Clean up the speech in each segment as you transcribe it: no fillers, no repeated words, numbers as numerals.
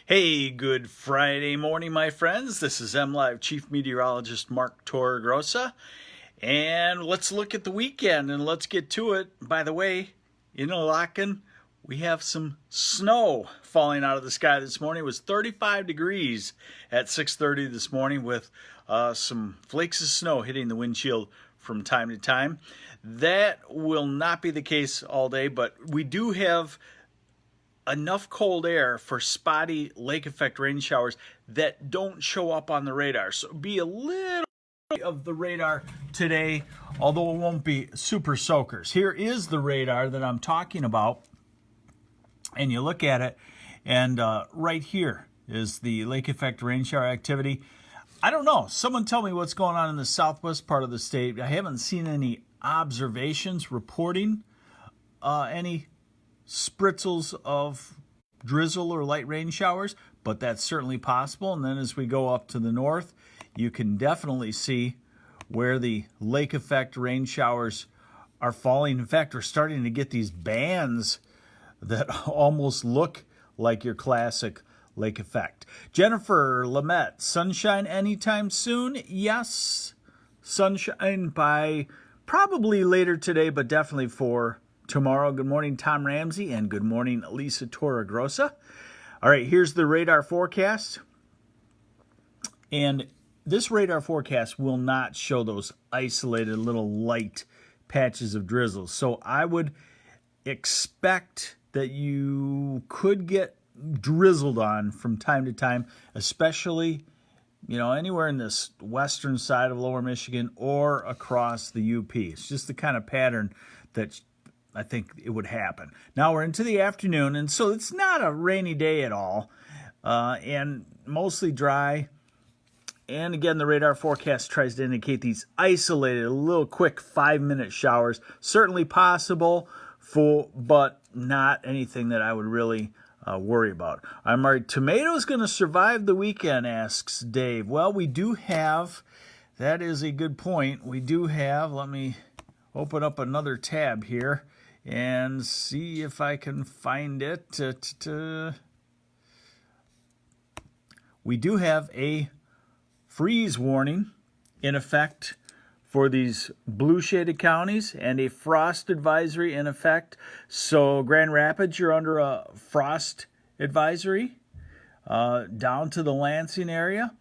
Hey, good Friday morning, my friends. This is MLive Chief Meteorologist Mark Torregrossa. And let's look at the weekend and let's get to it. By the way, in Interlaken, we have some snow falling out of the sky this morning. It was 35 degrees at 6:30 this morning with some flakes of snow hitting the windshield from time to time. That will not be the case all day, but we do have enough cold air for spotty lake effect rain showers that don't show up on the radar. So be a little of the radar today, although it won't be super soakers. Here is the radar that I'm talking about, and you look at it, and right here is the lake effect rain shower activity. I don't know. Someone tell me what's going on in the southwest part of the state. I haven't seen any observations reporting any spritzels of drizzle or light rain showers, but that's certainly possible. And then as we go up to the north, you can definitely see where the lake effect rain showers are falling. In fact, we're starting to get these bands that almost look like your classic lake effect. Jennifer Lamette, sunshine anytime soon? Yes, sunshine by probably later today, but definitely for tomorrow. Good morning, Tom Ramsey, and good morning, Lisa Torregrossa. All right, here's the radar forecast. And this radar forecast will not show those isolated little light patches of drizzle. So I would expect that you could get drizzled on from time to time, especially, anywhere in this western side of Lower Michigan or across the UP. It's just the kind of pattern that I think it would happen. Now we're into the afternoon, and so it's not a rainy day at all, and mostly dry. And again, the radar forecast tries to indicate these isolated, little quick 5-minute showers. Certainly possible, but not anything that I would really worry about. Are tomatoes going to survive the weekend, asks Dave. Well, we do have, that is a good point. We do have, let me open up another tab here and see if I can find it. We do have a freeze warning in effect for these blue shaded counties and a frost advisory in effect. So Grand Rapids, you're under a frost advisory. Down to the Lansing area,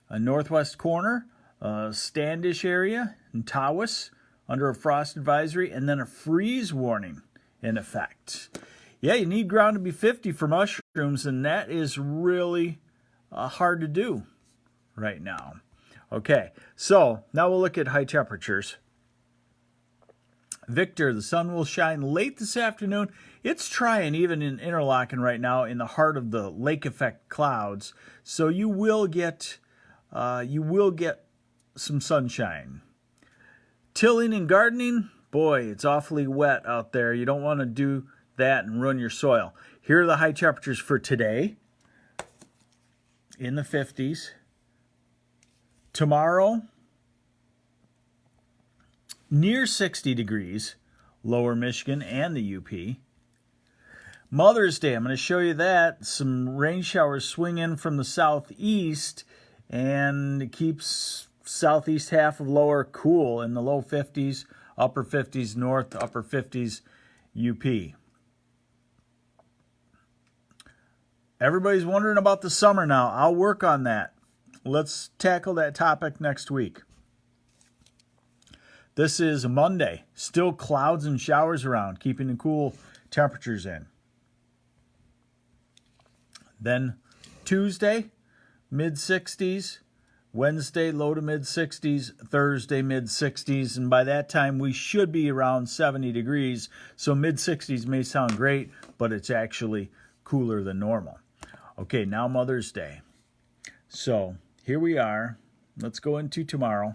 a northwest corner, Standish area, and Tawas under a frost advisory, and then a freeze warning in effect. Yeah, you need ground to be 50 for mushrooms, and that is really hard to do right now. Okay, so now we'll look at high temperatures. Victor, the sun will shine late this afternoon. It's trying even in Interlaken right now in the heart of the lake effect clouds, so you will get some sunshine. Tilling and gardening, boy, it's awfully wet out there. You don't want to do that and ruin your soil. Here are the high temperatures for today in the 50s. Tomorrow, near 60 degrees, Lower Michigan and the UP. Mother's Day, I'm going to show you that. Some rain showers swing in from the southeast, and it keeps southeast half of lower cool in the low 50s, upper 50s north, upper 50s UP. Everybody's wondering about the summer now. I'll work on that. Let's tackle that topic next week. This is Monday. Still clouds and showers around, keeping the cool temperatures in. Then Tuesday, mid-60s. Wednesday, low to mid-60s. Thursday, mid-60s. And by that time, we should be around 70 degrees. So mid-60s may sound great, but it's actually cooler than normal. Okay, now Mother's Day. So here we are. Let's go into tomorrow.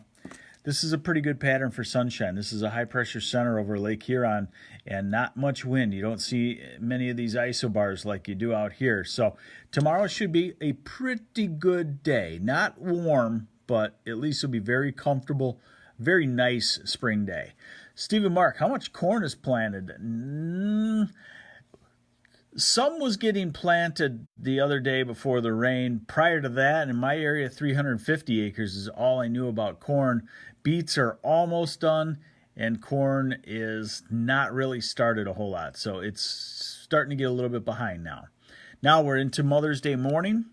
This is a pretty good pattern for sunshine. This is a high-pressure center over Lake Huron and not much wind. You don't see many of these isobars like you do out here. So tomorrow should be a pretty good day. Not warm, but at least it'll be very comfortable, very nice spring day. Stephen Mark, how much corn is planted? Some was getting planted the other day before the rain. Prior to that, in my area, 350 acres is all I knew about corn. Beets are almost done, and corn is not really started a whole lot. So it's starting to get a little bit behind now. Now we're into Mother's Day morning.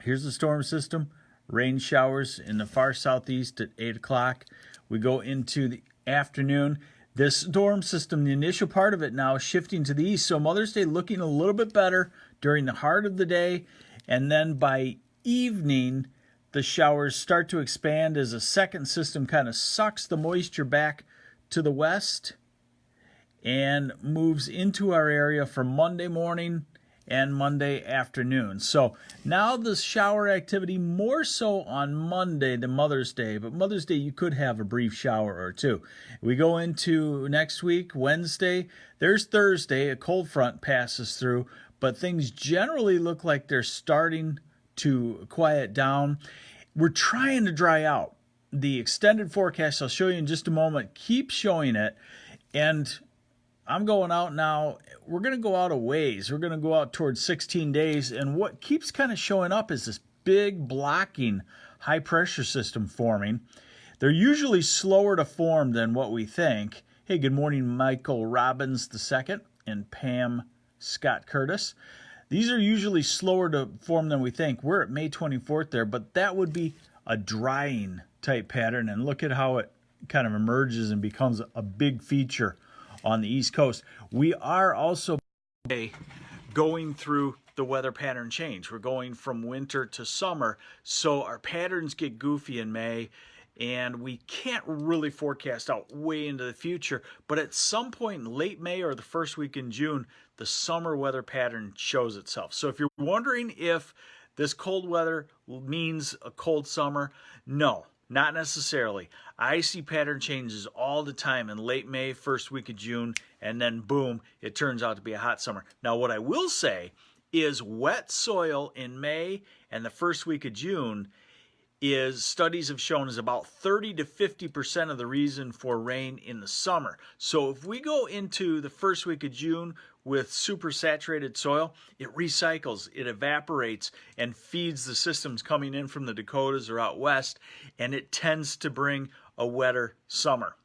Here's the storm system. Rain showers in the far southeast at 8 o'clock. We go into the afternoon. This storm system, the initial part of it now is shifting to the east. So Mother's Day looking a little bit better during the heart of the day. And then by evening, the showers start to expand as a second system kind of sucks the moisture back to the west and moves into our area for Monday morning and Monday afternoon. So now the shower activity more so on Monday than Mother's Day, but Mother's Day you could have a brief shower or two. We go into next week, Wednesday. There's Thursday, a cold front passes through, but things generally look like they're starting to quiet down. We're trying to dry out. The extended forecast, I'll show you in just a moment, keep showing it, and I'm going out now. We're going to go out a ways. We're going to go out towards 16 days. And what keeps kind of showing up is this big blocking high pressure system forming. They're usually slower to form than what we think. Hey, good morning, Michael Robbins II and Pam Scott Curtis. These are usually slower to form than we think. We're at May 24th there, but that would be a drying type pattern. And look at how it kind of emerges and becomes a big feature on the East Coast. We are also going through the weather pattern change. We're going from winter to summer, so our patterns get goofy in May, and we can't really forecast out way into the future, but at some point in late May or the first week in June, the summer weather pattern shows itself. So if you're wondering if this cold weather means a cold summer, no. Not necessarily. I see pattern changes all the time in late May, first week of June, and then boom, it turns out to be a hot summer. Now, what I will say is wet soil in May and the first week of June is studies have shown is about 30 to 50% of the reason for rain in the summer. So if we go into the first week of June with super saturated soil, it recycles, it evaporates, and feeds the systems coming in from the Dakotas or out west, and it tends to bring a wetter summer.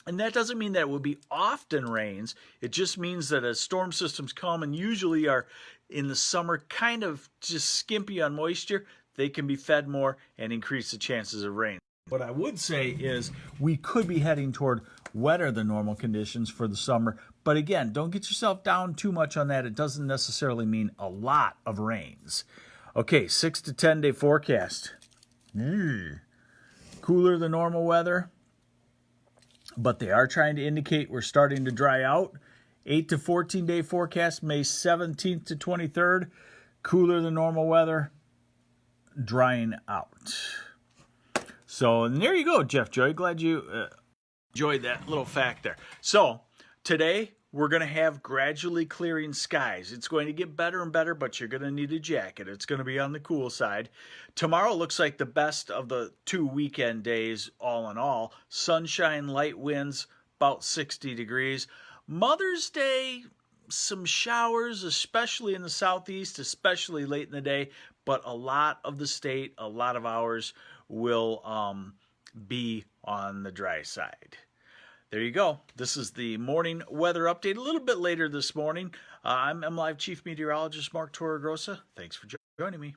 And that doesn't mean that it will be often rains. It just means that as storm systems come and usually are in the summer kind of just skimpy on moisture, they can be fed more and increase the chances of rain. What I would say is we could be heading toward wetter than normal conditions for the summer. But again, don't get yourself down too much on that. It doesn't necessarily mean a lot of rains. Okay, 6 to 10 day forecast. Cooler than normal weather, but they are trying to indicate we're starting to dry out. 8 to 14 day forecast, May 17th to 23rd. Cooler than normal weather, drying out. So and there you go, Jeff Joy. Glad you enjoyed that little fact there. So today we're going to have gradually clearing skies. It's going to get better and better, but you're going to need a jacket. It's going to be on the cool side. Tomorrow looks like the best of the 2 weekend days all in all. Sunshine, light winds, about 60 degrees. Mother's Day, some showers, especially in the southeast, especially late in the day, but a lot of the state, a lot of hours will be on the dry side. There you go. This is the morning weather update. A little bit later this morning. I'm MLive Chief Meteorologist Mark Torregrossa. Thanks for joining me.